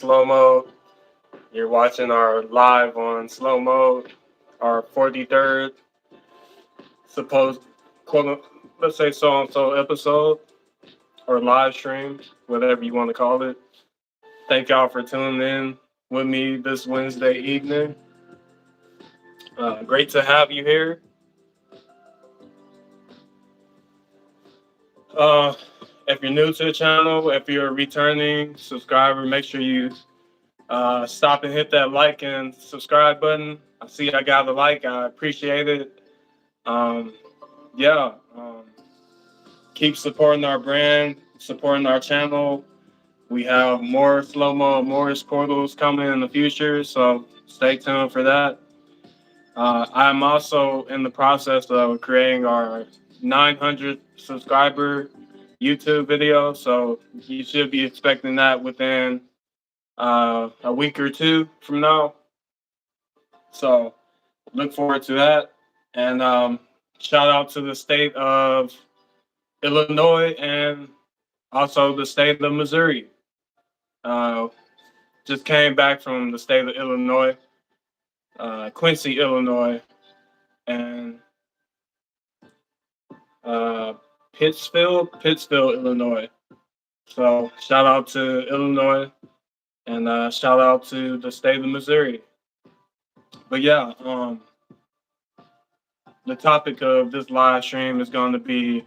Slow Mode. You're watching our live on Slow Mode, our 43rd supposed quote, let's say so and so episode or live stream, whatever you want to call it. Thank y'all for tuning in with me this Wednesday evening. Great to have you here. Uh, if you're new to the channel, if you're a returning subscriber, make sure you stop and hit that like and subscribe button. I see I got a like. I appreciate it. Um, yeah. Keep supporting our brand, supporting our channel. We have more slow-mo Moorish portals coming in the future, so stay tuned for that. I'm also in the process of creating our 900 subscriber YouTube video, so you should be expecting that within a week or two from now. So look forward to that. And shout out to the state of Illinois and also the state of Missouri. Uh, just came back from the state of Illinois, Quincy, Illinois, and uh, Pittsfield, Illinois. So shout out to Illinois and shout out to the state of Missouri. But yeah, the topic of this live stream is going to be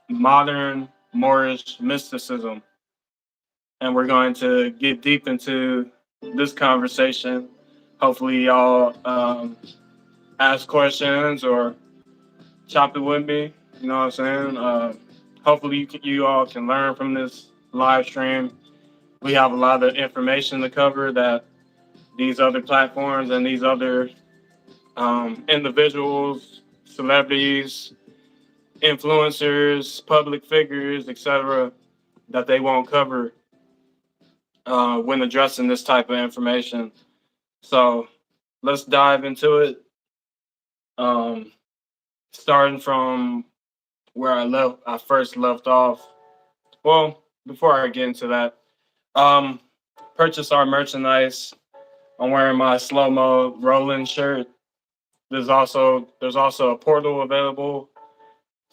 modern Moorish mysticism. And we're going to get deep into this conversation. Hopefully, y'all ask questions or chop it with me. You know what I'm saying? Hopefully, you all can learn from this live stream. We have a lot of information to cover that these other platforms and these other individuals, celebrities, influencers, public figures, etc., that they won't cover when addressing this type of information. So let's dive into it. Starting from where I first left off. Well, before I get into that, purchase our merchandise. I'm wearing my slow-mo rolling shirt. There's also a portal available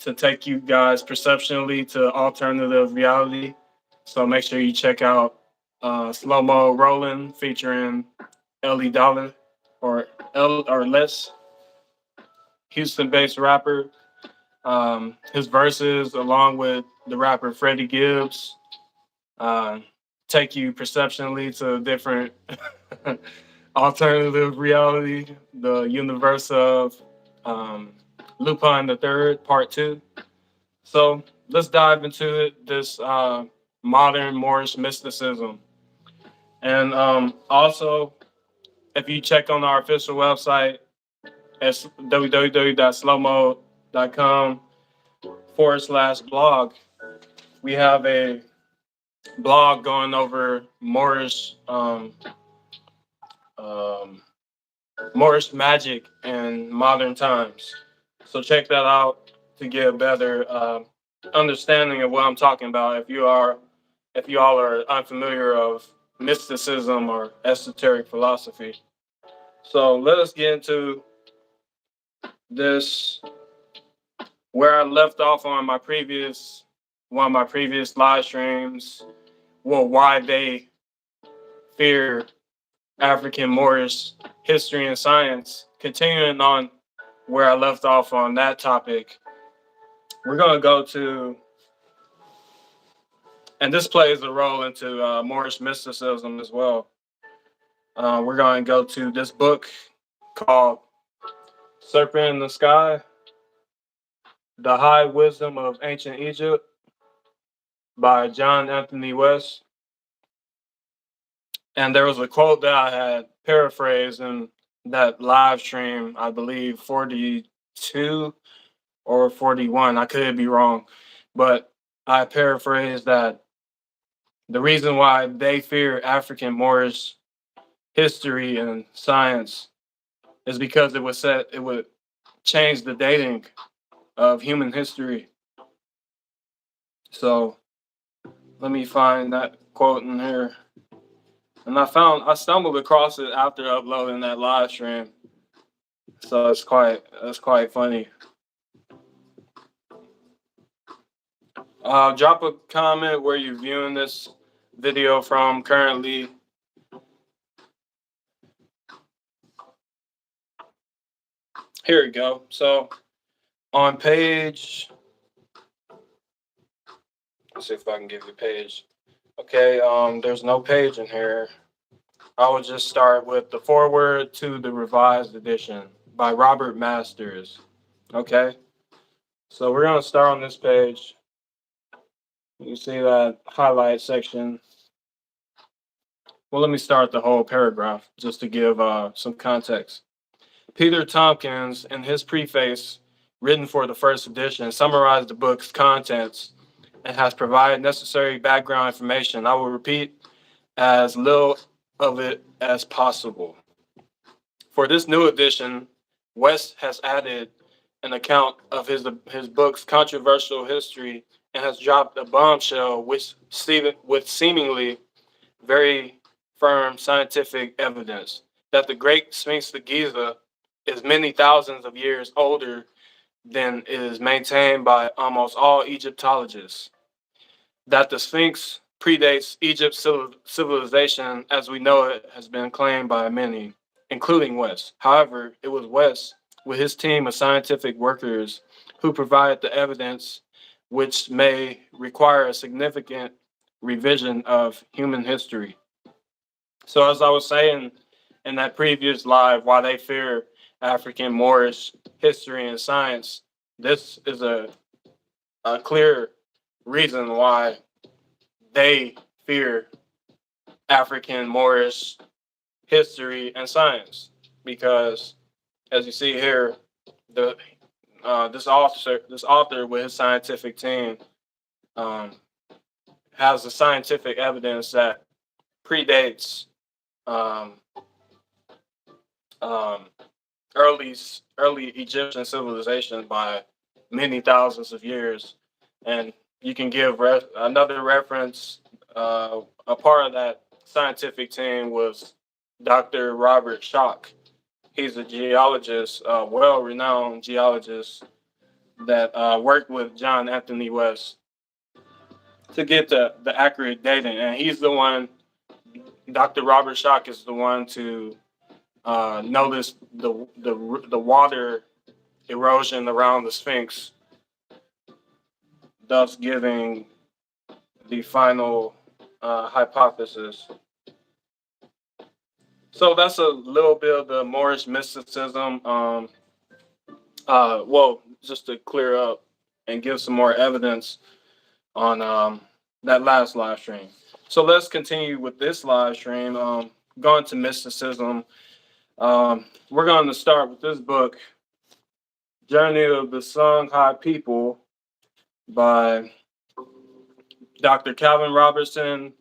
to take you guys perceptually to alternative reality. So make sure you check out slow-mo rolling featuring Ellie Dollar or Les, Houston-based rapper. His verses, along with the rapper Freddie Gibbs, take you perceptionally to a different alternative reality, the universe of Lupin the Third, Part 2. So let's dive into it, this modern Moorish mysticism. And also, if you check on our official website, it's www.slowmoed.com/blog. We have a blog going over Moorish magic in modern times. So check that out to get a better understanding of what I'm talking about. If you all are unfamiliar of mysticism or esoteric philosophy. So let us get into this, where I left off on one of my previous live streams. Well, why they fear African Moorish history and science. Continuing on where I left off on that topic, we're going to go to, and this plays a role into Moorish mysticism as well. We're going to go to this book called Serpent in the Sky, The High Wisdom of Ancient Egypt by John Anthony West. And there was a quote that I had paraphrased in that live stream, I believe 42 or 41. I could be wrong, but I paraphrased that the reason why they fear African Moorish history and science is because it would change the dating of human history. So let me find that quote in here, and I stumbled across it after uploading that live stream, so it's quite funny. Drop a comment where you're viewing this video from currently. Here we go. So on page, let's see if I can give you a page. Okay, there's no page in here. I will just start with the foreword to the revised edition by Robert Masters. Okay, so we're gonna start on this page. You see that highlight section. Well, let me start the whole paragraph just to give some context. Peter Tompkins, in his preface, written for the first edition, summarized the book's contents and has provided necessary background information. I will repeat as little of it as possible. For this new edition, West has added an account of his book's controversial history and has dropped a bombshell with seemingly very firm scientific evidence that the Great Sphinx of Giza is many thousands of years older than is maintained by almost all Egyptologists. That the Sphinx predates Egypt's civilization as we know it has been claimed by many, including West. However, it was West, with his team of scientific workers, who provided the evidence which may require a significant revision of human history. So as I was saying in that previous live, why they fear African Moorish history and science, this is a clear reason why they fear African Moorish history and science. Because as you see here, this author with his scientific team has the scientific evidence that predates early Egyptian civilization by many thousands of years. And you can give another reference. A part of that scientific team was Dr. Robert Schoch. He's a geologist, well-renowned geologist that worked with John Anthony West to get the accurate data. And he's the one, Dr. Robert Schoch is the one to notice the water erosion around the Sphinx, thus giving the final hypothesis. So that's a little bit of the Moorish mysticism. Well, just to clear up and give some more evidence on that last live stream. So let's continue with this live stream. Going to mysticism. We're going to start with this book, Journey of the Songhai People, by Dr. Calvin Robertson,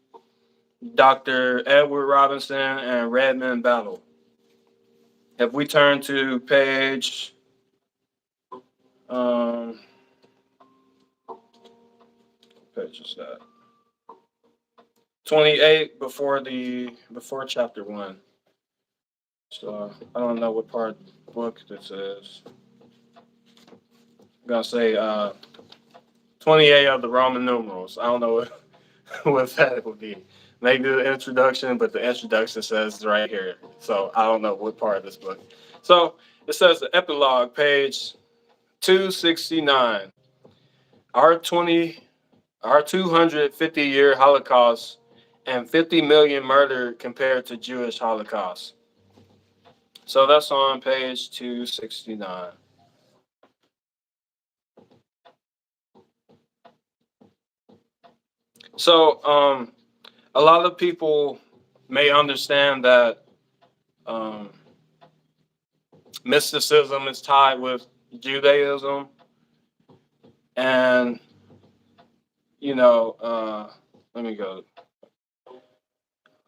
Dr. Edward Robinson, and Redmond Battle. If we turn to page page is that 28 before chapter 1. So I don't know what part of the book this is. I'm gonna say 28 of the Roman numerals. I don't know what that would be. Maybe the introduction, but the introduction says it's right here. So I don't know what part of this book. So it says the epilogue, page 269. Our 250-year Holocaust and 50 million murdered compared to Jewish Holocaust. So that's on page 269. So a lot of people may understand that mysticism is tied with Judaism, and let me go.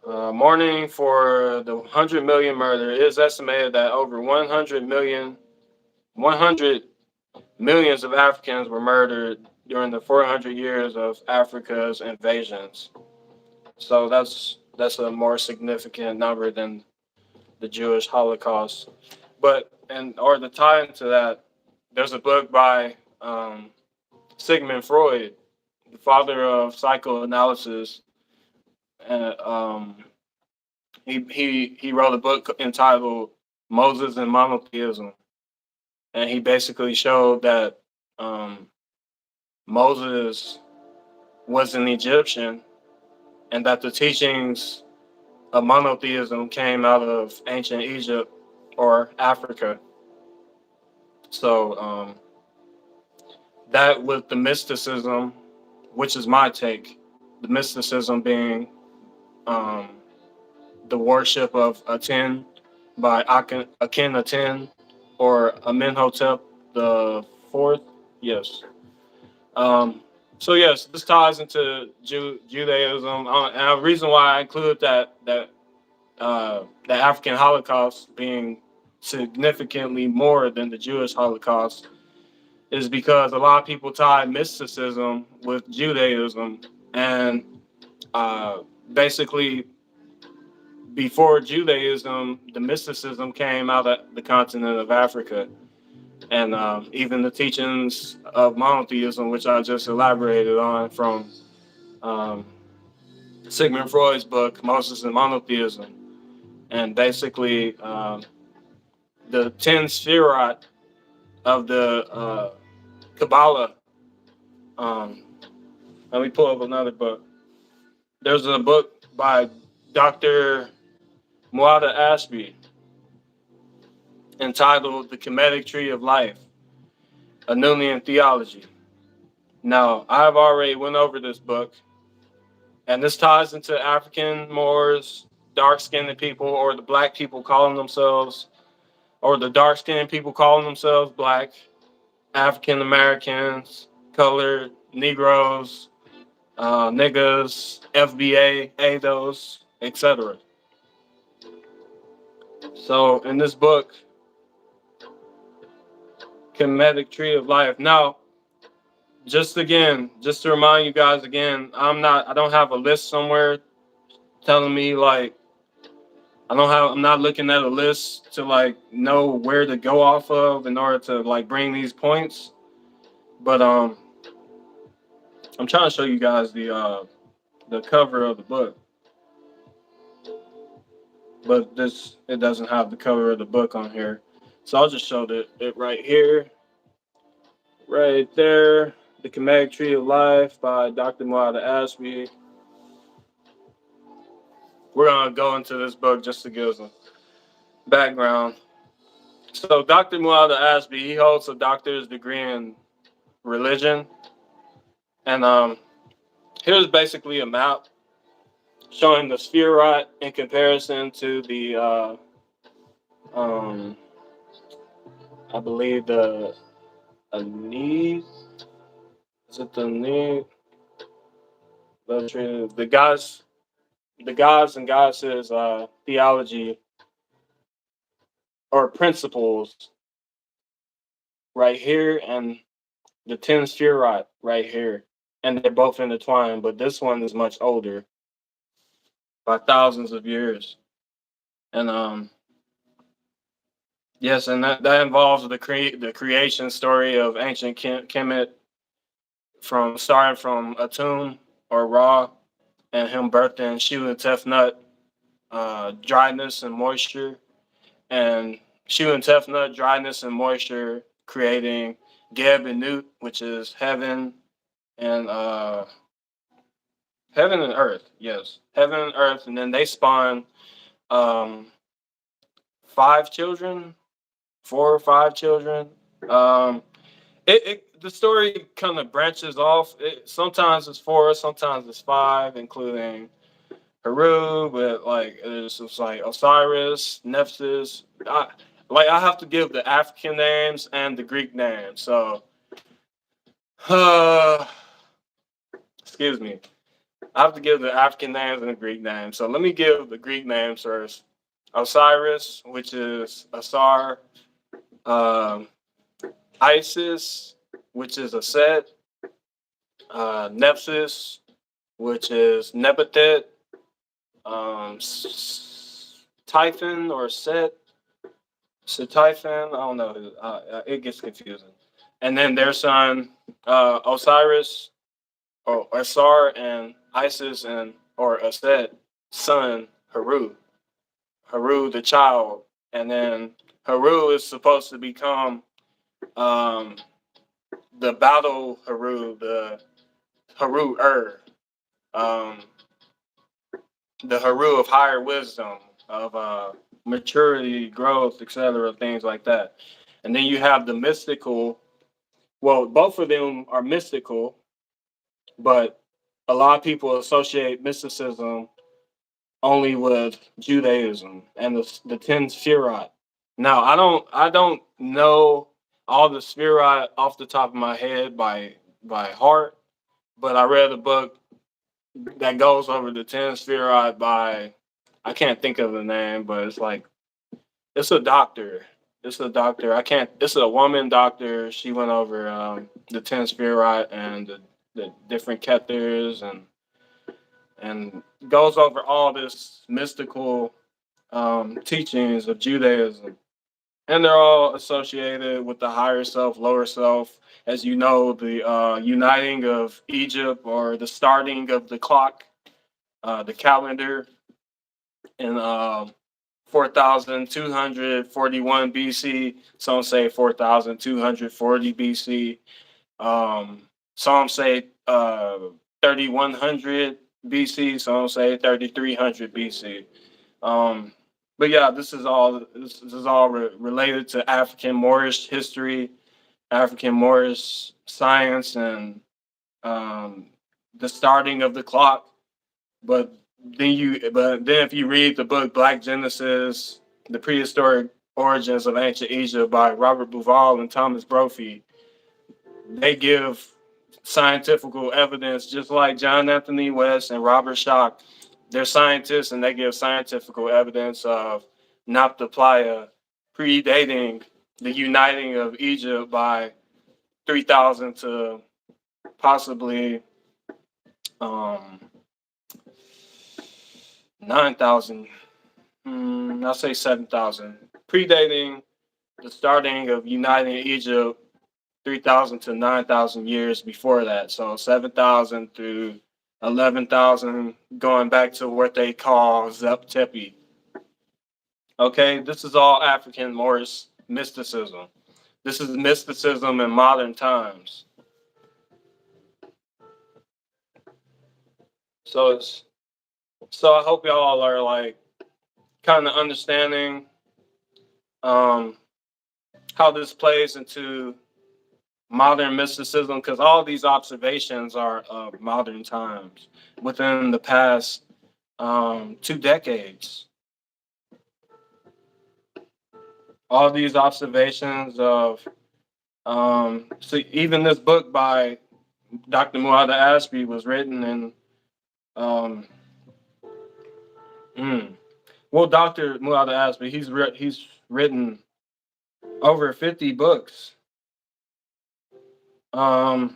Mourning for the 100 million murder, it is estimated that over 100 millions of Africans were murdered during the 400 years of Africa's invasions. So that's a more significant number than the Jewish Holocaust. But in order to tie into that, there's a book by Sigmund Freud, the father of psychoanalysis, and he wrote a book entitled Moses and Monotheism, and he basically showed that um, Moses was an Egyptian, and that the teachings of monotheism came out of ancient Egypt or Africa. So that with the mysticism, which is my take, the mysticism being um, the worship of Aten by Akhenaten or Amenhotep the fourth. Yes. Um, so yes, this ties into Judaism, and the reason why I include the African Holocaust being significantly more than the Jewish Holocaust is because a lot of people tie mysticism with Judaism, and uh, basically before Judaism, the mysticism came out of the continent of Africa, and even the teachings of monotheism, which I just elaborated on from um, Sigmund Freud's book, Moses and Monotheism, and basically the 10 Sphirot of the Kabbalah. Um, Let me pull up another book. There's a book by Dr. Muada Ashby entitled The Kemetic Tree of Life, a Noonian Theology. Now, I've already went over this book, and this ties into African Moors, dark-skinned people, or the black people calling themselves, or the dark-skinned people calling themselves black, African Americans, colored, Negroes, niggas, FBA, ADOS, etc. So in this book, Kemetic Tree of Life. Now, just to remind you guys again, I don't have a list somewhere telling me like, I'm not looking at a list to like know where to go off of in order to like bring these points. But I'm trying to show you guys the cover of the book. But it doesn't have the cover of the book on here. So I'll just show it right here. Right there. The Kemetic Tree of Life by Dr. Muada Ashby. We're going to go into this book just to give some background. So Dr. Muada Ashby, he holds a doctor's degree in religion. And here's basically a map showing the spherot in comparison to the, I believe the Anid. Is it the Anid? The gods and goddesses theology or principles right here, and the 10 Sphirot right here. And they're both intertwined, but this one is much older by thousands of years. And yes, and that involves the creation story of ancient Kemet from starting from Atum or Ra, and him birthing Shu and Tefnut, dryness and moisture, and Shu and Tefnut, dryness and moisture, creating Geb and Nut, which is and heaven and earth. Yes, heaven and earth, and then they spawn um, 5 children, 4 or 5 children. Um, the story kind of branches off. Sometimes it's 4, sometimes it's 5, including Heru, but like it's like Osiris, Nephthys. I have to give the African names and the Greek names. So, excuse me. I have to give the African names and the Greek names. So let me give the Greek names first. Osiris, which is ASAR. Um, Isis, which is a set. Nephthys, which is Nebatet. Typhon or Typhon, I don't know. It gets confusing. And then their son, Osiris, or ASAR, and Isis, and or Aset, son, Haru the child. And then Haru is supposed to become um, the battle Haru, the Haru um, the Haru of higher wisdom, of maturity, growth, etc., things like that. And then you have the mystical. Well, both of them are mystical, but a lot of people associate mysticism only with Judaism and the ten Sphirot. Now, I don't know all the Sphirot off the top of my head by heart, but I read a book that goes over the ten Sphirot by, I can't think of the name, but it's like, it's a doctor. It's a doctor. I can't. It's a woman doctor. She went over the ten Sphirot and the different Kethers, and goes over all this mystical teachings of Judaism. And they're all associated with the higher self, lower self. As you know, the uniting of Egypt, or the starting of the clock, the calendar, in 4,241 BC. Some say 4,240 BC. Some say 3,100 BC. Some say 3,300 BC. But yeah, this is all related to African Moorish history, African Moorish science, and the starting of the clock. But then if you read the book Black Genesis, the prehistoric origins of ancient Egypt by Robert Bauval and Thomas Brophy, they give scientific evidence, just like John Anthony West and Robert Schoch. They're scientists, and they give scientific evidence of Nabta Playa predating the uniting of Egypt by 3,000 to possibly 9,000. I'll say 7,000, predating the starting of uniting Egypt 3,000 to 9,000 years before that. So 7,000 through 11,000, going back to what they call Zep Tepi. Okay, this is all African Moorish mysticism. This is mysticism in modern times. So I hope y'all are like kind of understanding how this plays into modern mysticism, because all these observations are of modern times within the past 2 decades. All these observations of so even this book by Dr. Muhammad Ashby was written in well, Dr. Muhammad Ashby, he's written over 50 books. Let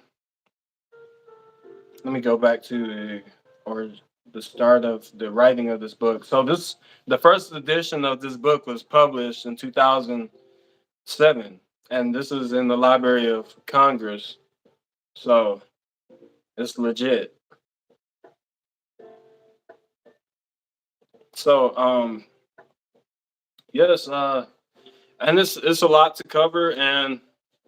me go back to the start of the writing of this book. So the first edition of this book was published in 2007, and this is in the Library of Congress. So it's legit. So yes, and it's a lot to cover, and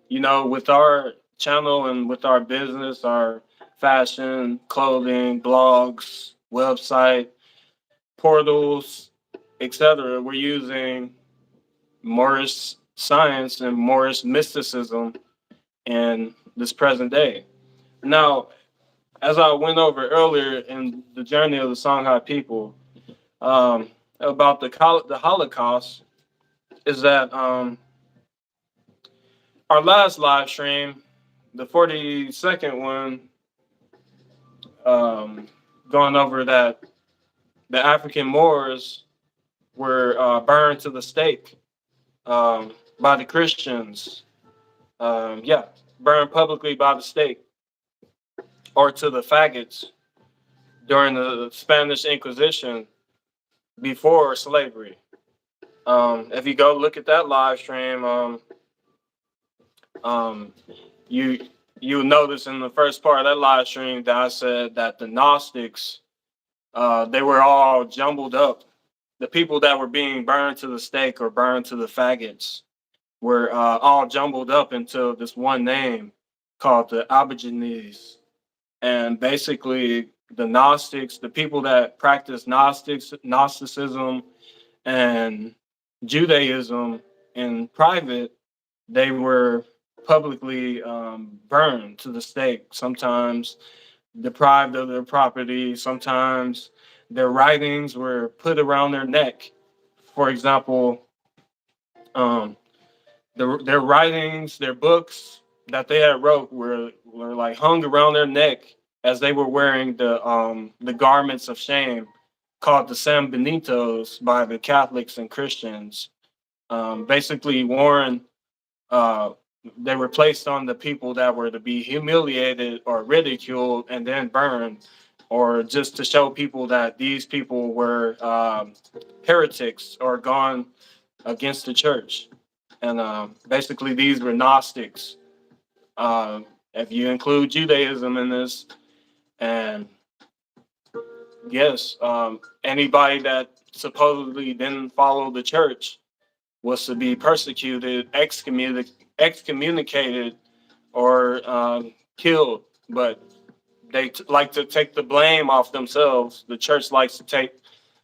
with our channel and with our business, our fashion, clothing, blogs, website, portals, etc., we're using Moorish science and Moorish mysticism in this present day. Now, as I went over earlier in the journey of the Songhai people, about the Holocaust, is that our last live stream, the 42nd one, going over that the African Moors were burned to the stake by the Christians. Burned publicly by the stake, or to the faggots during the Spanish Inquisition. before slavery. If you go look at that live stream, um, you you notice in the first part of that live stream that I said that the Gnostics, they were all jumbled up. The people that were being burned to the stake or burned to the faggots were all jumbled up into this one name called the Aborigines. And basically, the Gnostics, the people that practice Gnosticism and Judaism in private, they were publicly burned to the stake, sometimes deprived of their property, sometimes their writings were put around their neck. For example, um, their writings, their books that they had wrote were like hung around their neck as they were wearing the garments of shame called the San Benitos by the Catholics and Christians. Basically, worn, uh, they were placed on the people that were to be humiliated or ridiculed and then burned, or just to show people that these people were heretics or gone against the church. And basically, these were Gnostics. If you include Judaism in this, and yes, anybody that supposedly didn't follow the church was to be persecuted, excommunicated, or killed. But they like to take the blame off themselves. The church likes to take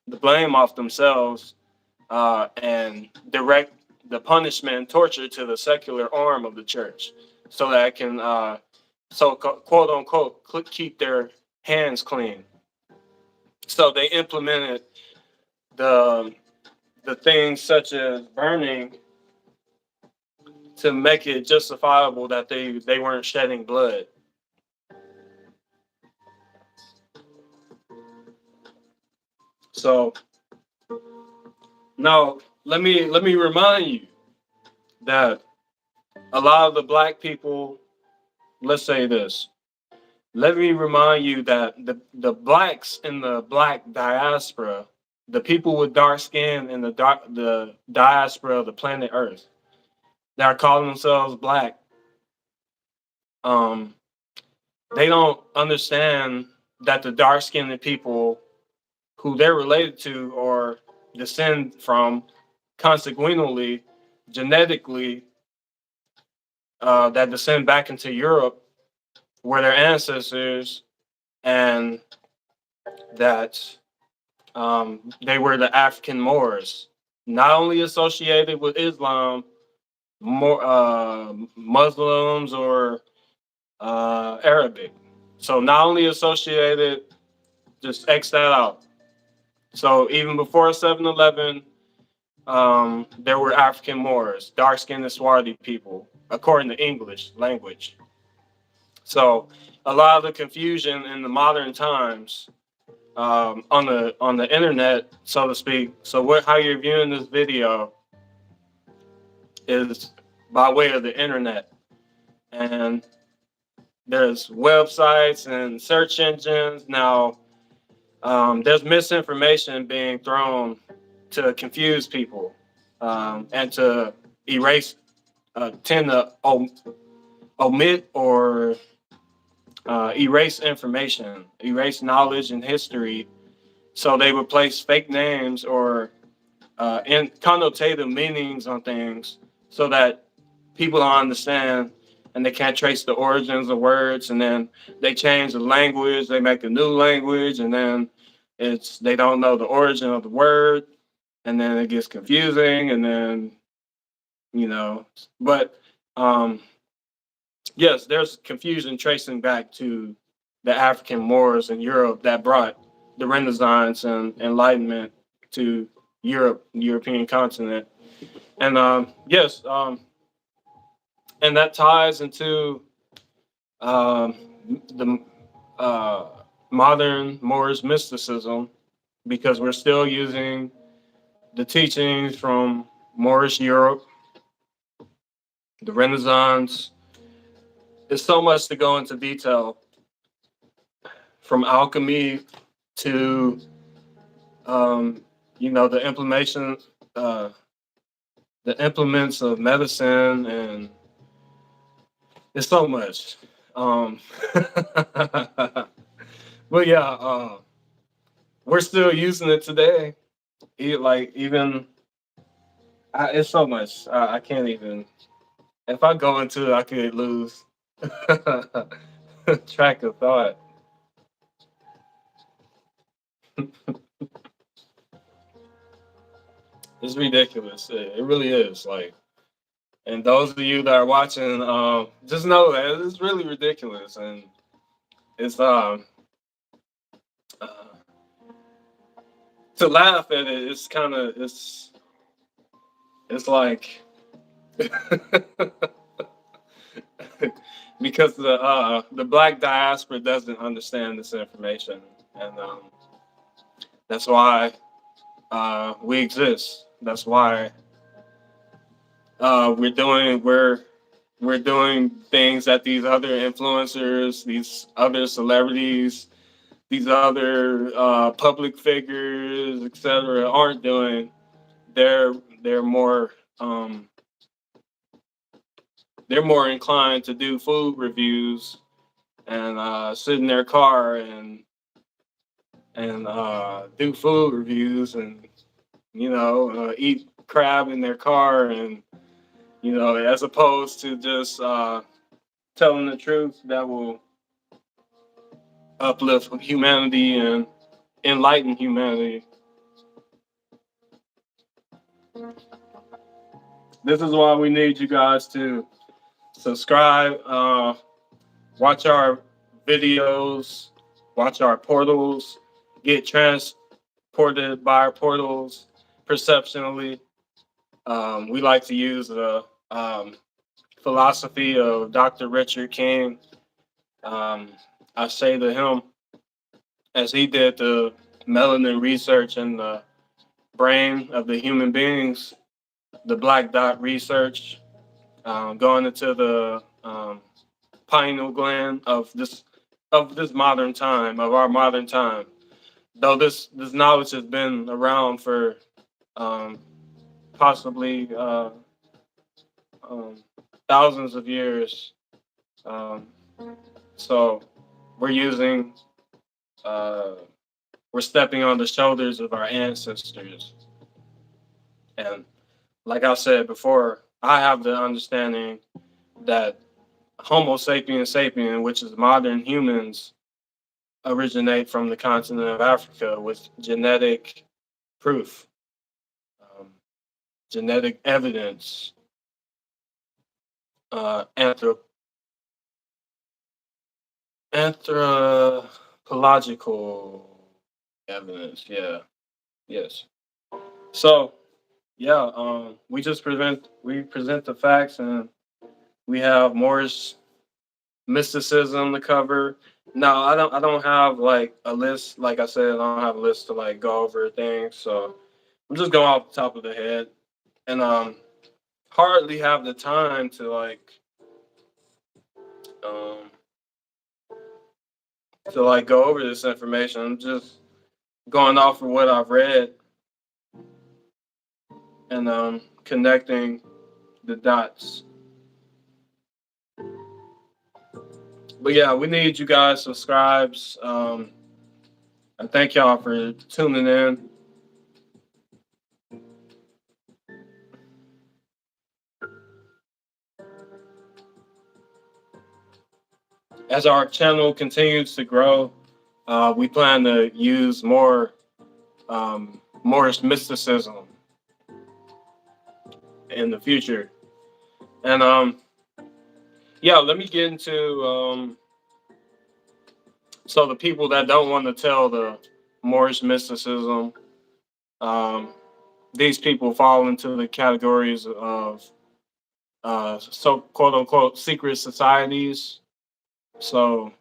the blame off themselves and direct the punishment and torture to the secular arm of the church, so that it can, quote unquote, keep their hands clean. So they implemented the the things such as burning to make it justifiable that they weren't shedding blood. So now let me remind you that a lot of the black people, let's say this. Let me remind you that the blacks in the black diaspora, the people with dark skin in the diaspora of the planet Earth, that are calling themselves black, um, they don't understand that the dark skinned people who they're related to or descend from consanguinely, genetically, that descend back into Europe, where their ancestors, and that they were the African Moors, not only associated with Islam, more Muslims or Arabic. So not only associated, just X that out. So even before 7-Eleven, there were African Moors, dark-skinned swarthy people, according to English language. So a lot of the confusion in the modern times, on the internet, so to speak. So how you're viewing this video is by way of the internet, and there's websites and search engines now. There's misinformation being thrown to confuse people, and to erase, tend to omit or erase information, erase knowledge and history. So they would place fake names or in connotative meanings on things so that people don't understand and they can't trace the origins of words. And then they change the language, they make a new language, and then they don't know the origin of the word, and then it gets confusing, and then, but yes, there's confusion tracing back to the African Moors in Europe that brought the Renaissance and Enlightenment to Europe, the European continent. And yes, and that ties into um, the modern Moorish mysticism, because we're still using the teachings from Moorish Europe, the Renaissance. There's so much to go into detail, from alchemy to the the implements of medicine, and it's so much. Um, but yeah, we're still using it today. Like even it's so much. I can't even. If I go into it, I could lose track of thought. It's ridiculous. It really is. Like, and those of you that are watching, just know that it's really ridiculous, and it's uh to laugh at it. It's kind of it's like because the black diaspora doesn't understand this information, and that's why we exist. That's why we're doing things that these other influencers, these other celebrities, these other public figures, etc., aren't doing. They're they're more um, they're more inclined to do food reviews and sit in their car and do food reviews and eat crab in their car, and as opposed to just telling the truth that will uplift humanity and enlighten humanity. This is why we need you guys to subscribe, watch our videos, watch our portals, get transported by our portals perceptionally. We like to use the philosophy of Dr. Richard King. Um, I say to him, as he did the melanin research in the brain of the human beings, the black dot research, going into the pineal gland of this modern time, of our modern time. Though this knowledge has been around for um, possibly um, thousands of years. Um, so we're using, uh, we're stepping on the shoulders of our ancestors. And like I said before, I have the understanding that Homo sapiens sapien, which is modern humans, originate from the continent of Africa with genetic proof, um, genetic evidence, uh, anthrop- anthropological evidence. Yeah, yes. So yeah, we present the facts, and we have Moorish mysticism to cover. No, I don't have like a list. Like I said, I don't have a list to like go over things. So I'm just going off the top of the head, and hardly have the time um to like go over this information. I'm just going off of what I've read and connecting the dots. But yeah, we need you guys subscribes. I thank y'all for tuning in. As our channel continues to grow, we plan to use more Moorish mysticism in the future. And yeah, let me get into so the people that don't want to tell the Moorish mysticism, um, these people fall into the categories of so quote unquote secret societies. So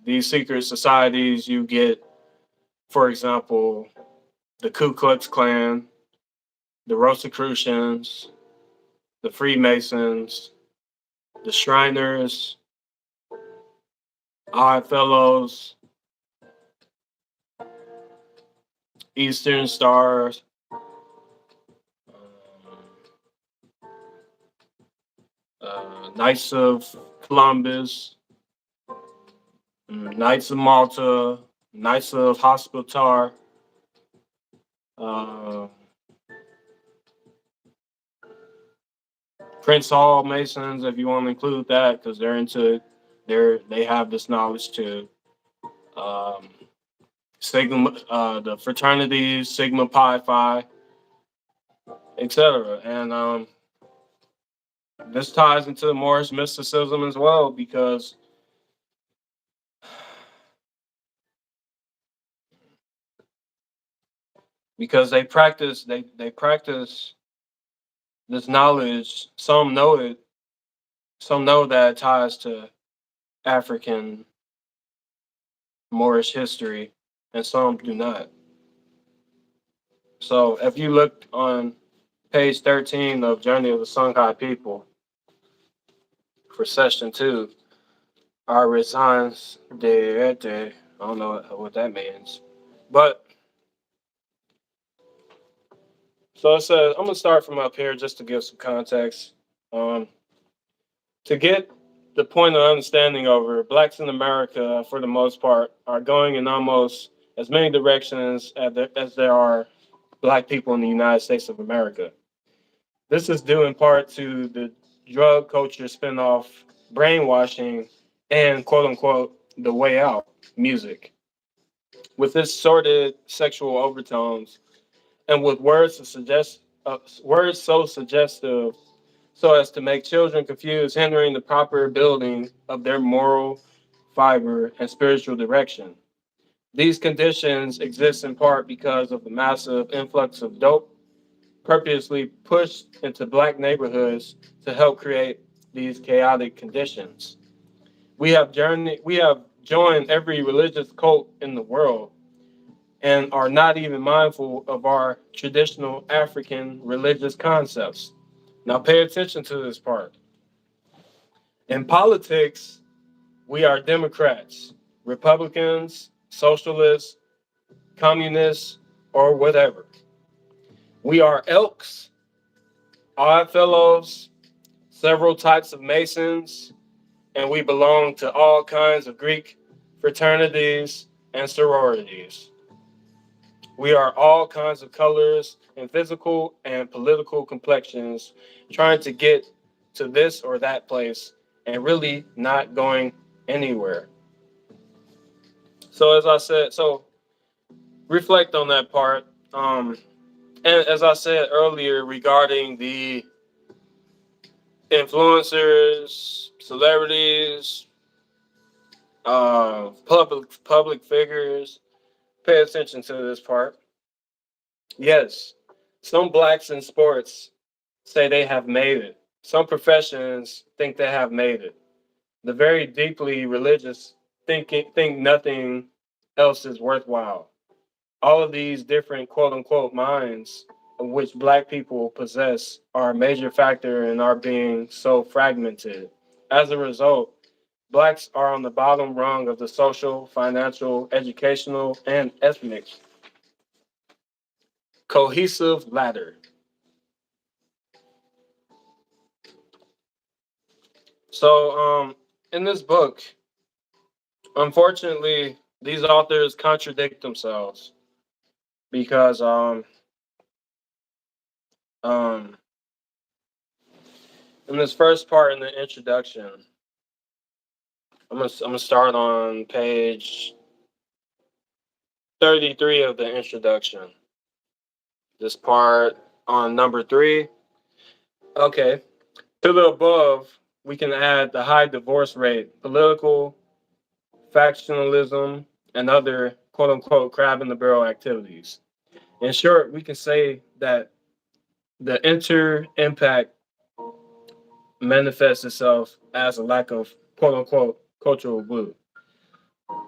these secret societies, you get, for example, the Ku Klux Klan, the Rosicrucians, the Freemasons, the Shriners, Odd Fellows, Eastern Stars, Knights of Columbus, Knights of Malta, Knights of Hospital, uh, Prince Hall Masons, if you want to include that, because they're into it. They have this knowledge too. Um, Sigma, the fraternities, Sigma Pi Phi, etc. And this ties into the Moorish mysticism as well, because they practice this knowledge. Some know it, some know that it ties to African Moorish history, and some do not. So if you look on page 13 of Journey of the Songhai People for session 2, our resistance de I don't know what that means. But so it says, I'm gonna start from up here just to give some context. To get the point of understanding over, blacks in America, for the most part, are going in almost as many directions as there are black people in the United States of America. This is due in part to the drug culture spinoff, brainwashing, and quote unquote the way out music. With its sordid sexual overtones and with words so suggestive so as to make children confused, hindering the proper building of their moral fiber and spiritual direction. These conditions exist in part because of the massive influx of dope purposely pushed into black neighborhoods to help create these chaotic conditions. We have joined every religious cult in the world and are not even mindful of our traditional African religious concepts. Now pay attention to this part. In politics, we are Democrats, Republicans, socialists, communists, or whatever. We are Elks, Odd Fellows, several types of Masons, and we belong to all kinds of Greek fraternities and sororities. We are all kinds of colors and physical and political complexions trying to get to this or that place and really not going anywhere. So as I said, so reflect on that part. And as I said earlier regarding the influencers, celebrities, public figures, pay attention to this part. Yes, some blacks in sports say they have made it. Some professions think they have made it. The very deeply religious think nothing else is worthwhile. All of these different quote unquote minds of which black people possess are a major factor in our being so fragmented. As a result, blacks are on the bottom rung of the social, financial, educational, and ethnic cohesive ladder. So, in this book, unfortunately, these authors contradict themselves because um, in this first part in the introduction, I'm gonna start on page 33 of the introduction. This part on number 3. Okay. To the above, we can add the high divorce rate, political factionalism, and other quote unquote crab in the barrel activities. In short, we can say that the inter impact manifests itself as a lack of quote unquote cultural glue.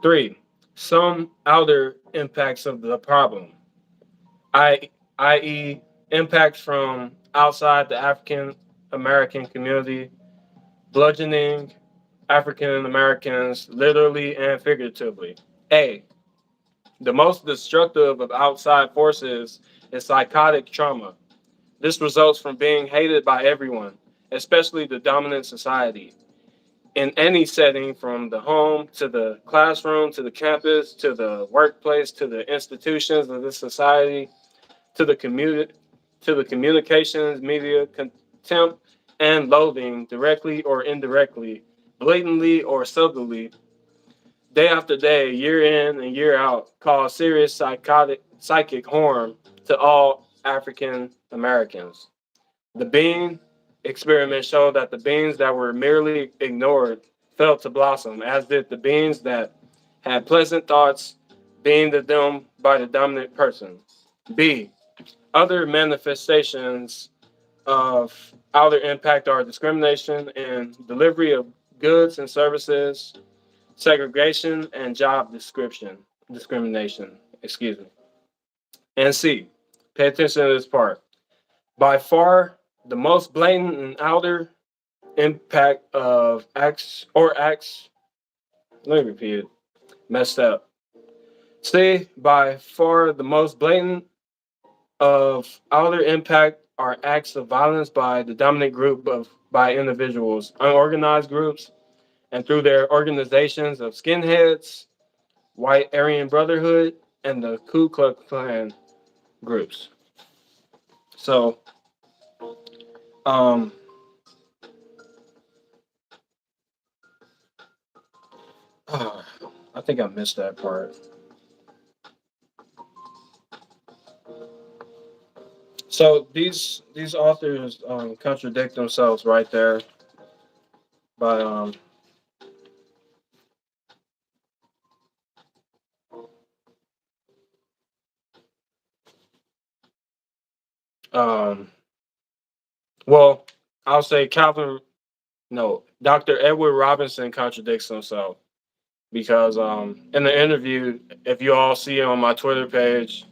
3. Some outer impacts of the problem, i.e., impacts from outside the African American community, bludgeoning African Americans literally and figuratively. A. The most destructive of outside forces is psychotic trauma. This results from being hated by everyone, especially the dominant society. In any setting, from the home to the classroom to the campus to the workplace to the institutions of the society to the communications, media, contempt, and loathing, directly or indirectly, blatantly or subtly, day after day, year in and year out, cause serious psychic harm to all African Americans. The bean experiment showed that the beans that were merely ignored failed to blossom, as did the beans that had pleasant thoughts being to them by the dominant person. B. Other manifestations of outer impact are discrimination in delivery of goods and services, segregation, and job discrimination. Excuse me. And C. Pay attention to this part. By far, the most blatant and outer impact of acts. Let me repeat it. Messed up. C. By far, the most blatant of outer impact are acts of violence by the dominant group by individuals, unorganized groups, and through their organizations of skinheads, White Aryan Brotherhood, and the Ku Klux Klan groups. So, um, I think I missed that part. So these authors contradict themselves right there by um, well, I'll say Calvin. No, Dr. Edward Robinson contradicts himself because in the interview, if you all see it on my Twitter page,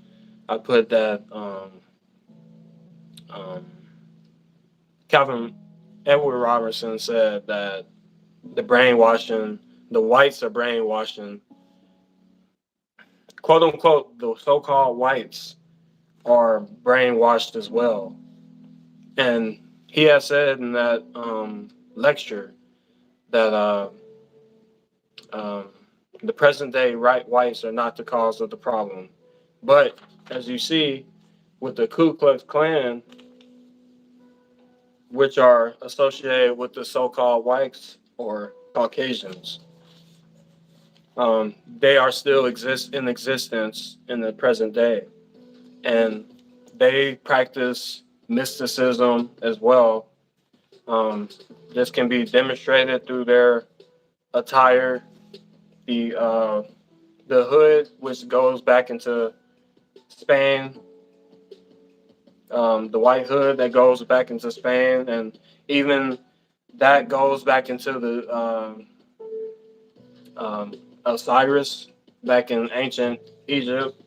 I put that um, Calvin Edward Robertson said that the brainwashing, the whites are brainwashing, quote unquote, the so-called whites are brainwashed as well. And he has said in that lecture that um, the present day right whites are not the cause of the problem. But as you see with the Ku Klux Klan, which are associated with the so-called whites or Caucasians, they are still exist in existence in the present day, and they practice mysticism as well. Um, this can be demonstrated through their attire, the uh, the hood, which goes back into Spain, the white hood that goes back into Spain, and even that goes back into the um, Osiris back in ancient Egypt.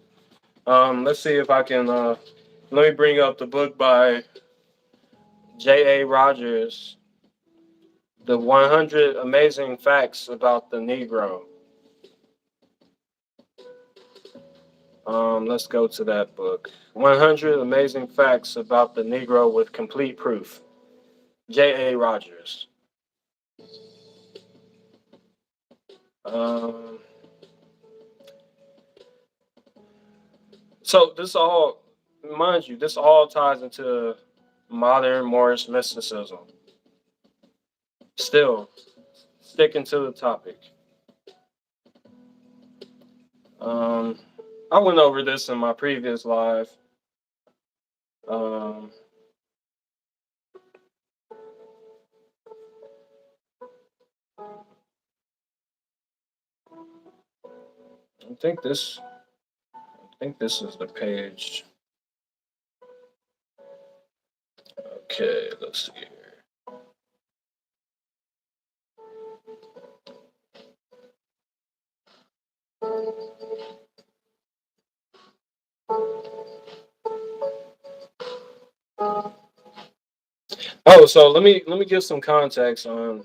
Let's see if I can. Let me bring up the book by J.A. Rogers, The 100 Amazing Facts About the Negro. Let's go to that book. 100 Amazing Facts About the Negro with Complete Proof. J.A. Rogers. Um, so this all, mind you, this all ties into modern Moorish mysticism. Still, sticking to the topic. Um, I went over this in my previous live. Um, I think this. I think this is the page. Okay, let's see here. Oh, so let me give some context on.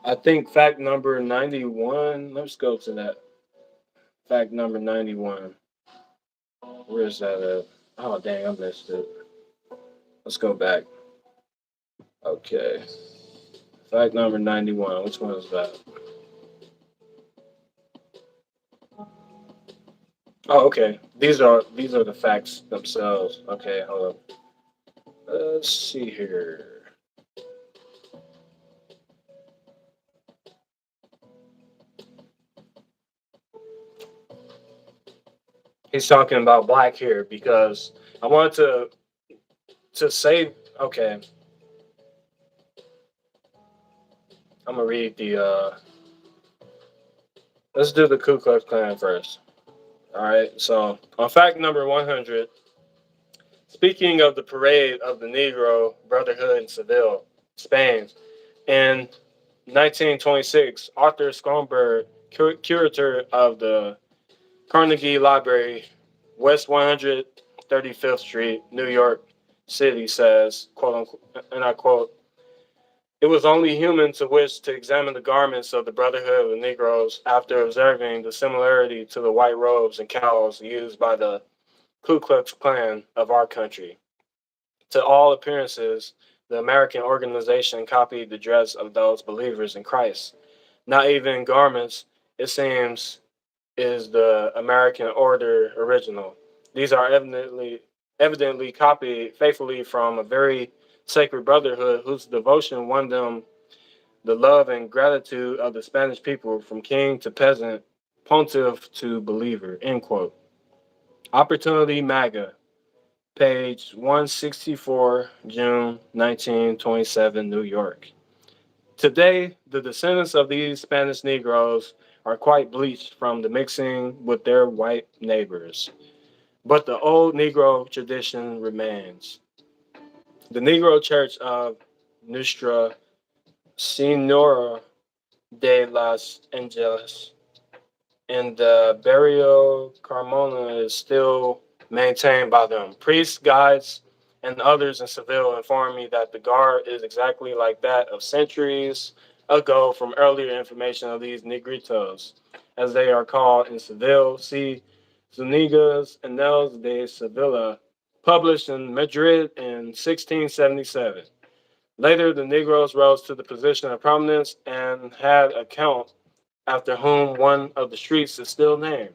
I think fact number 91. Let's go to that. Fact number 91. Where is that at? Oh, dang, I missed it. Let's go back. Okay. Fact number 91. Which one is that? Oh, okay. These are the facts themselves. Okay, hold on. Let's see here. He's talking about black here because I wanted to say, okay, I'm gonna read the let's do the Ku Klux Klan first. All right. So on fact number 100, speaking of the parade of the Negro Brotherhood in Seville, Spain, in 1926, Arthur Schomburg, curator of the Carnegie Library, West 135th Street, New York City, says, quote unquote, and I quote, "It was only human to wish to examine the garments of the Brotherhood of the Negroes after observing the similarity to the white robes and cowls used by the Ku Klux Klan of our country. To all appearances, the American organization copied the dress of those believers in Christ. Not even garments, it seems, is the American order original. These are evidently copied faithfully from a very sacred brotherhood whose devotion won them the love and gratitude of the Spanish people from king to peasant, pontiff to believer." End quote. Opportunity MAGA, page 164, June 1927, New York. Today, the descendants of these Spanish Negroes are quite bleached from the mixing with their white neighbors. But the old Negro tradition remains. The Negro Church of Nuestra Senora de los Angeles and the Barrio Carmona is still maintained by them. Priests, guides, and others in Seville inform me that the guard is exactly like that of centuries ago from earlier information of these Negritos, as they are called in Seville. See Zuniga's Anels de Sevilla, published in Madrid in 1677. Later, the Negroes rose to the position of prominence and had a count after whom one of the streets is still named.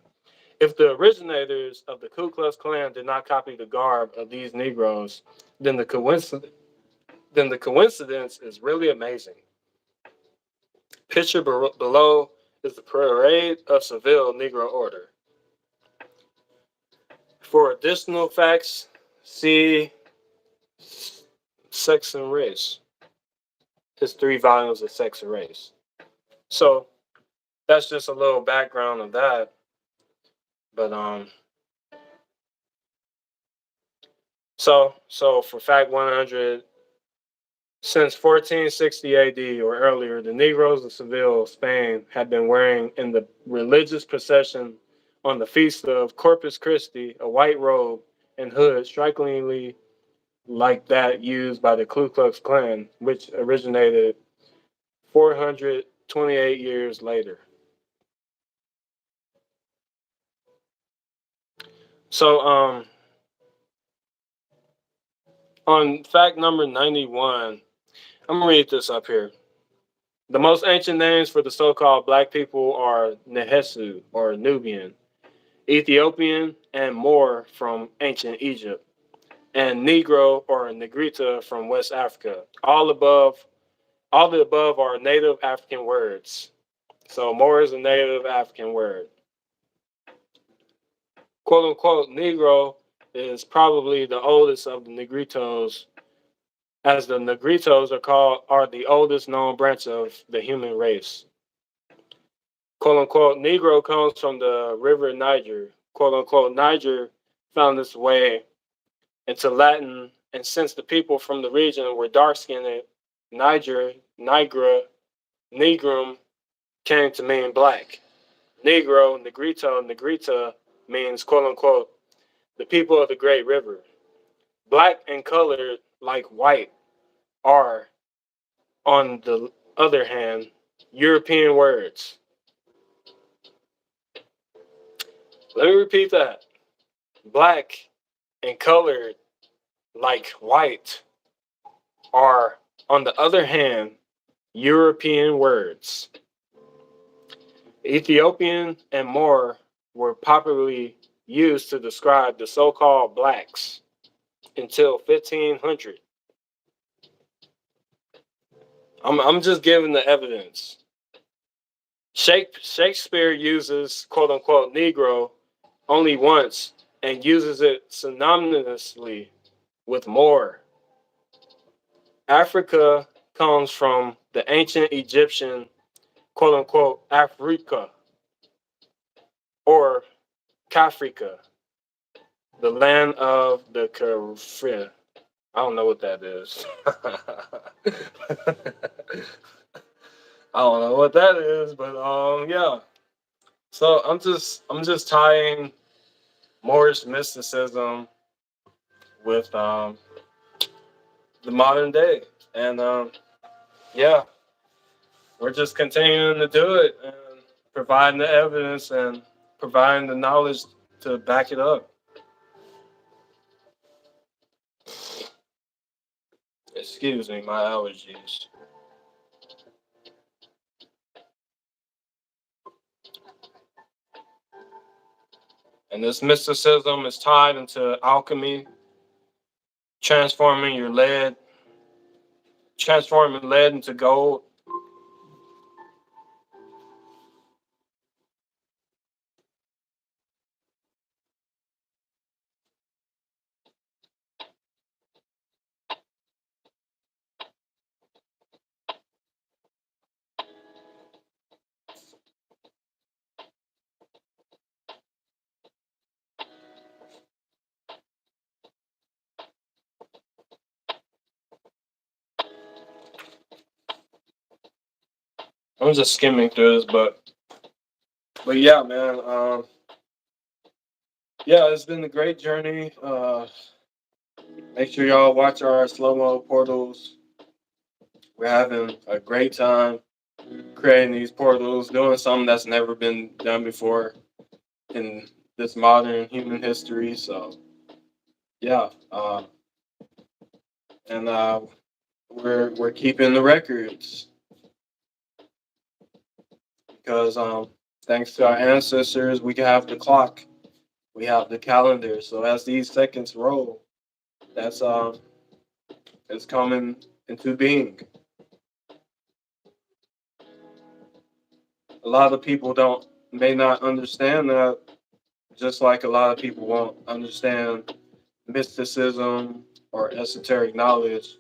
If the originators of the Ku Klux Klan did not copy the garb of these Negroes, then the coincidence is really amazing. Picture below is the Parade of Seville Negro Order. For additional facts, see Sex and Race. His 3 volumes of Sex and Race. So that's just a little background of that. But so for fact 100, since 1460 AD or earlier, the Negroes of Seville, Spain, had been wearing in the religious procession on the feast of Corpus Christi a white robe and hood strikingly like that used by the Ku Klux Klan, which originated 428 years later. So, on fact number 91, I'm gonna read this up here. The most ancient names for the so-called black people are Nehesu or Nubian, Ethiopian, and Moor from ancient Egypt, and Negro or Negrita from West Africa. All the above are native African words. So Moor is a native African word. "Quote unquote" Negro is probably the oldest of the Negritos, as the Negritos are the oldest known branch of the human race. "Quote unquote" Negro comes from the river Niger. "Quote unquote" Niger found its way into Latin, and since the people from the region were dark skinned, Niger, Nigra, Negrum came to mean black. Negro, Negrito, Negrita means "quote unquote" the people of the Great River. Black and colored like white are, on the other hand, European words. Let me repeat that. Black and colored like white are, on the other hand, European words. Ethiopian and Moor were popularly used to describe the so-called blacks until 1500. I'm just giving the evidence. Shakespeare uses quote unquote Negro only once and uses it synonymously with Moor. Africa comes from the ancient Egyptian quote unquote Africa or Kafrika, the land of the Kafir. I don't know what that is. I don't know what that is, but yeah. So I'm just tying Moorish mysticism with the modern day, and yeah, we're just continuing to do it and providing the evidence and providing the knowledge to back it up. Excuse me, my allergies. And this mysticism is tied into alchemy, transforming your lead, transforming lead into gold. I'm just skimming through this, but yeah, man. Yeah, it's been a great journey. Make sure y'all watch our slow-mo portals. We're having a great time creating these portals, doing something that's never been done before in this modern human history. So yeah, and we're keeping the records because thanks to our ancestors, we can have the clock, we have the calendar. So as these seconds roll, that's it's coming into being. A lot of people don't may not understand that, just like a lot of people won't understand mysticism or esoteric knowledge.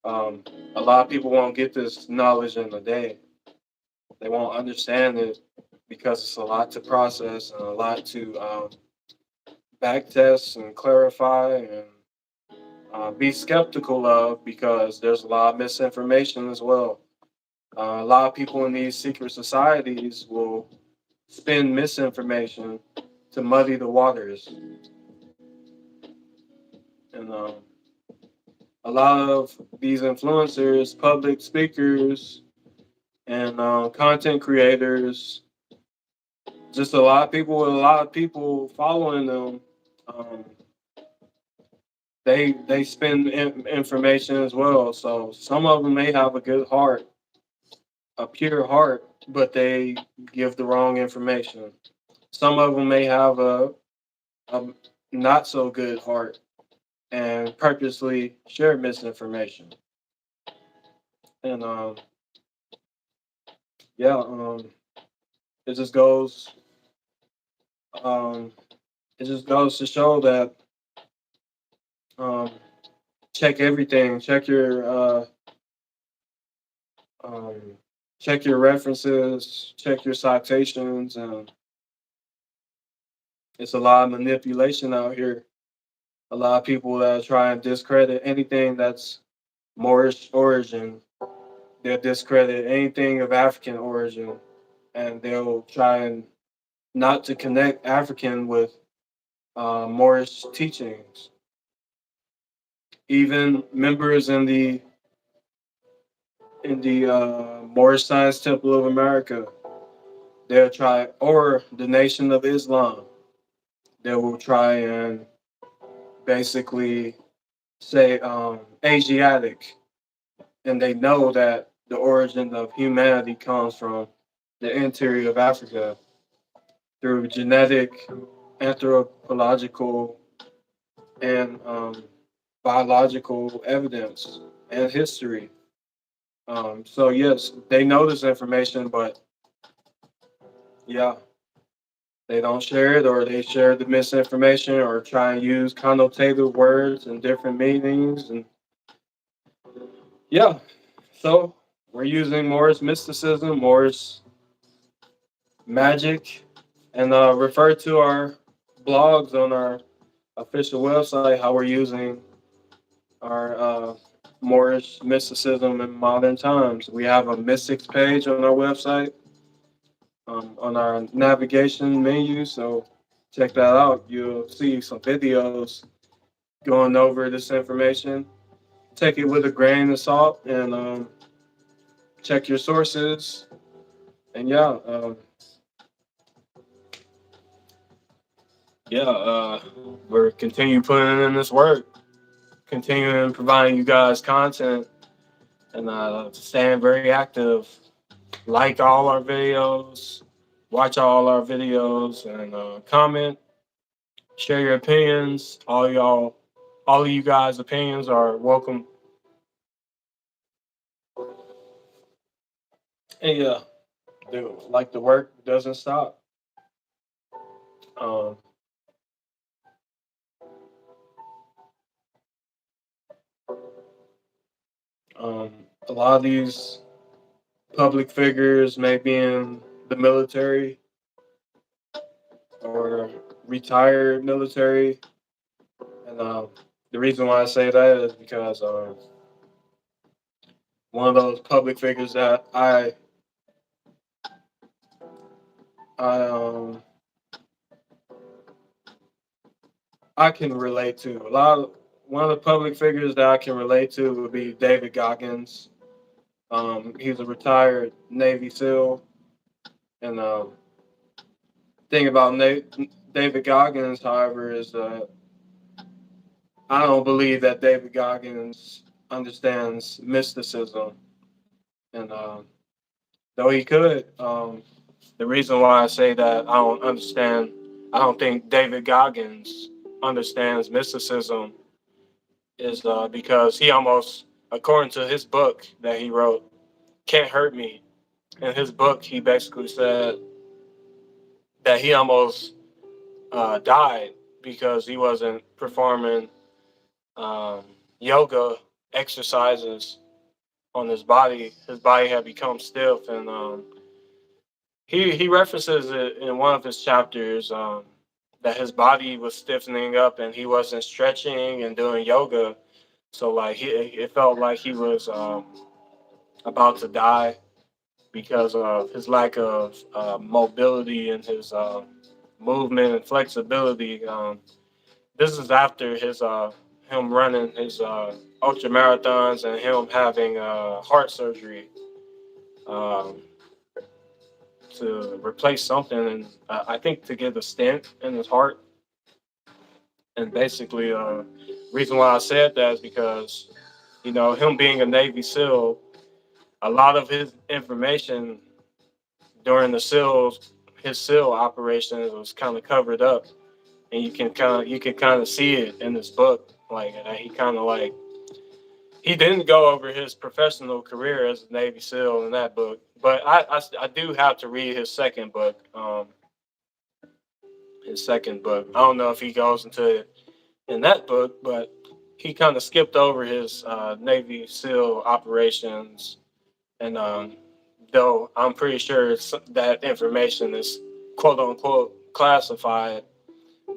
Um, a lot of people won't get this knowledge in a day. They won't understand it because it's a lot to process and a lot to back test and clarify and be skeptical of, because there's a lot of misinformation as well. A lot of people in these secret societies will spin misinformation to muddy the waters. And a lot of these influencers, public speakers, and content creators, just a lot of people with a lot of people following them, um, they spend information as well. So some of them may have a good heart, a pure heart, but they give the wrong information. Some of them may have a not so good heart and purposely share misinformation. And yeah, it just goes um, it just goes to show that um, check everything, um, check your references, check your citations, and it's a lot of manipulation out here. A lot of people that try and discredit anything that's Moorish origin. They'll discredit anything of African origin, and they'll try and not to connect African with Moorish teachings. Even members in the Moorish Science Temple of America, they'll try, or the Nation of Islam. they will try and basically say Asiatic, and they know that the origin of humanity comes from the interior of Africa through genetic, anthropological, and biological evidence and history. So yes, they know this information, but yeah, they don't share it, or they share the misinformation, or try and use connotative words and different meanings. And yeah, so we're using Moorish mysticism, Moorish magic, and refer to our blogs on our official website how we're using our Moorish mysticism in modern times. We have a mystics page on our website, on our navigation menu. So check that out. You'll see some videos going over this information. Take it with a grain of salt, and check your sources. And we're continuing putting in this work, continuing providing you guys content, and staying very active. Like all our videos, watch all our videos, and comment, share your opinions. All of you guys' opinions are welcome. And like the work doesn't stop. Um, um, a lot of these public figures may be in the military or retired military, and the reason why I say that is because one of those public figures that I I can relate to. One of the public figures that I can relate to would be David Goggins. He's a retired Navy SEAL, and thing about David Goggins, however, is that I don't believe that David Goggins understands mysticism, and though he could, the reason why I say that I don't think David Goggins understands mysticism is because he almost, according to his book that he wrote, Can't Hurt Me. In his book, he basically said that he almost died because he wasn't performing um, yoga exercises on his body. His body had become stiff, and he references it in one of his chapters that his body was stiffening up and he wasn't stretching and doing yoga. So like it felt like he was about to die because of his lack of mobility and his movement and flexibility. This is after his him running his ultra marathons and him having heart surgery um, to replace something, and I think to get a stent in his heart. And basically, reason why I said that is because him being a Navy SEAL, a lot of his information during his SEAL operations was kind of covered up, and you can kind of see it in this book. Like he kind of like he didn't go over his professional career as a Navy SEAL in that book, but I do have to read his second book. His second book. I don't know if he goes into it in that book, but he kind of skipped over his Navy SEAL operations, and though I'm pretty sure that information is quote unquote classified,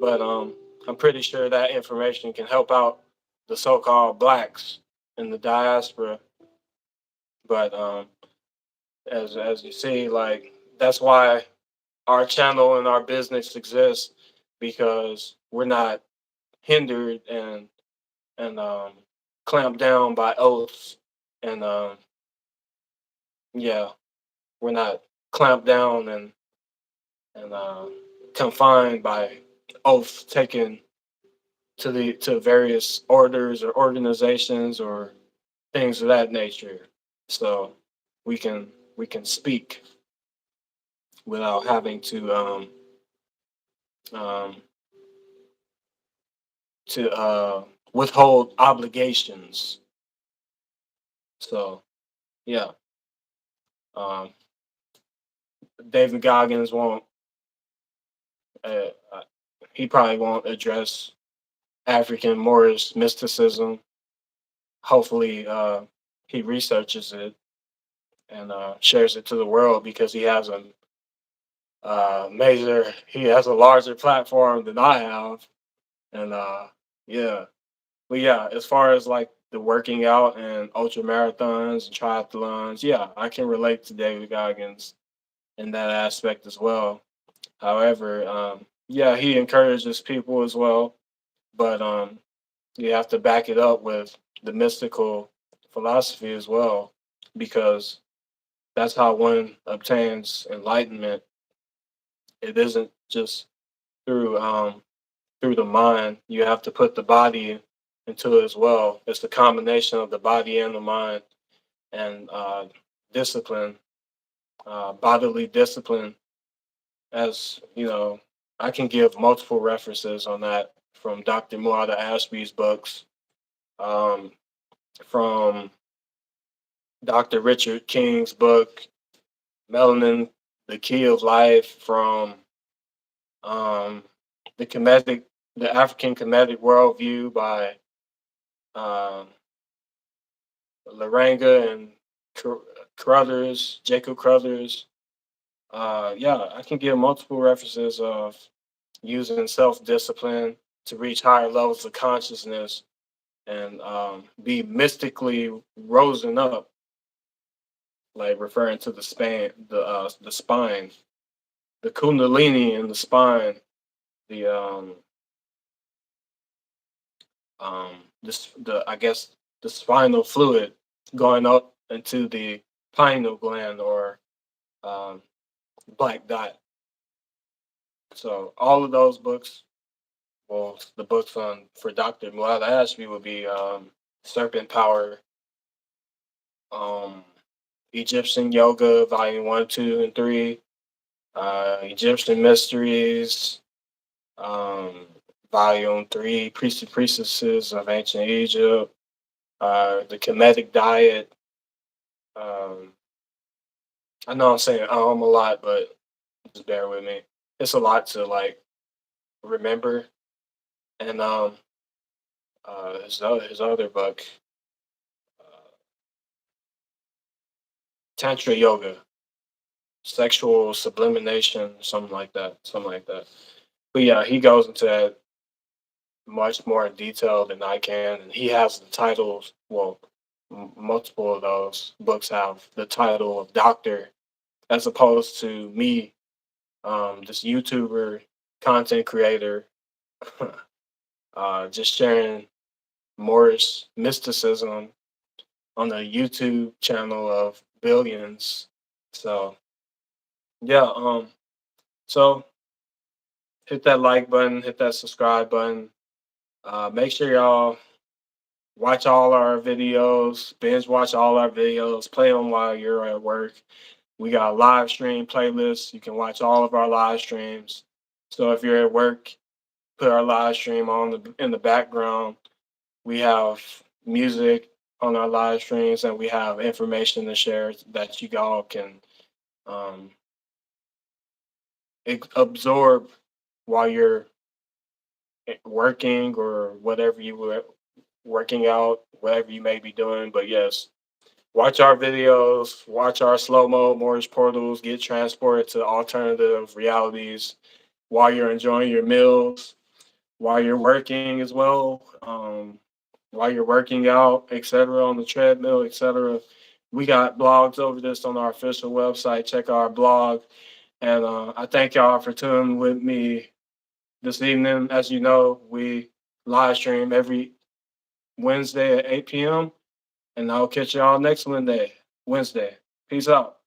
but I'm pretty sure that information can help out the so-called blacks in the diaspora. But as you see, like that's why our channel and our business exists, because we're not hindered and clamped down by oaths, and yeah, we're not clamped down and confined by oath taken to various orders or organizations or things of that nature. So we can speak without having um, to withhold obligations. So yeah, um, David Goggins won't. Uh, uh, he probably won't address African Moorish mysticism. Hopefully, he researches it and shares it to the world because he has a he has a larger platform than I have. And yeah, but yeah, as far as like the working out and ultra marathons and triathlons, yeah, I can relate to David Goggins in that aspect as well. However, yeah, he encourages people as well, but you have to back it up with the mystical philosophy as well, because that's how one obtains enlightenment. It isn't just through through the mind. You have to put the body into it as well. It's the combination of the body and the mind, and discipline, bodily discipline. As you know, I can give multiple references on that from Dr. Muada Ashby's books, um, from Dr. Richard King's book, Melanin, The Key of Life, from um, the Kemetic, the African Kemetic Worldview by um, Laranga and Carruthers, Jacob Carruthers. Yeah, I can give multiple references of using self-discipline to reach higher levels of consciousness and be mystically risen up, like referring to the spine, the kundalini in the spine, the this the I guess the spinal fluid going up into the pineal gland or um, black dot. So all of those books, well, the books on for Dr. Muad Ashby would be Serpent Power, um, Egyptian Yoga, Volume 1, 2, and 3, Egyptian Mysteries, um, Volume 3, Priests and Priestesses of Ancient Egypt, The Kemetic Diet. Um, I know I'm saying a lot, but just bear with me. It's a lot to like remember. And his other book, uh, Tantra Yoga, Sexual Sublimation, something like that. But yeah, he goes into that much more in detail than I can, and he has the titles. Well, multiple of those books have the title of doctor, as opposed to me, this YouTuber, content creator, just sharing Moorish mysticism on a YouTube channel of billions. So yeah, so hit that like button, hit that subscribe button. Make sure y'all watch all our videos, binge watch all our videos, play them while you're at work. We got a live stream playlist. You can watch all of our live streams. So if you're at work, put our live stream on in the background. We have music on our live streams, and we have information to share that you all can um, absorb while you're working or whatever you were working out, whatever you may be doing. But yes, watch our videos, watch our slow-mo Moorish portals, get transported to alternative realities while you're enjoying your meals, while you're working as well, while you're working out, etc., on the treadmill, etc. We got blogs over this on our official website. Check our blog. And I thank y'all for tuning with me this evening. As you know, we live stream every Wednesday at 8 p.m. And I'll catch y'all next Wednesday. Peace out.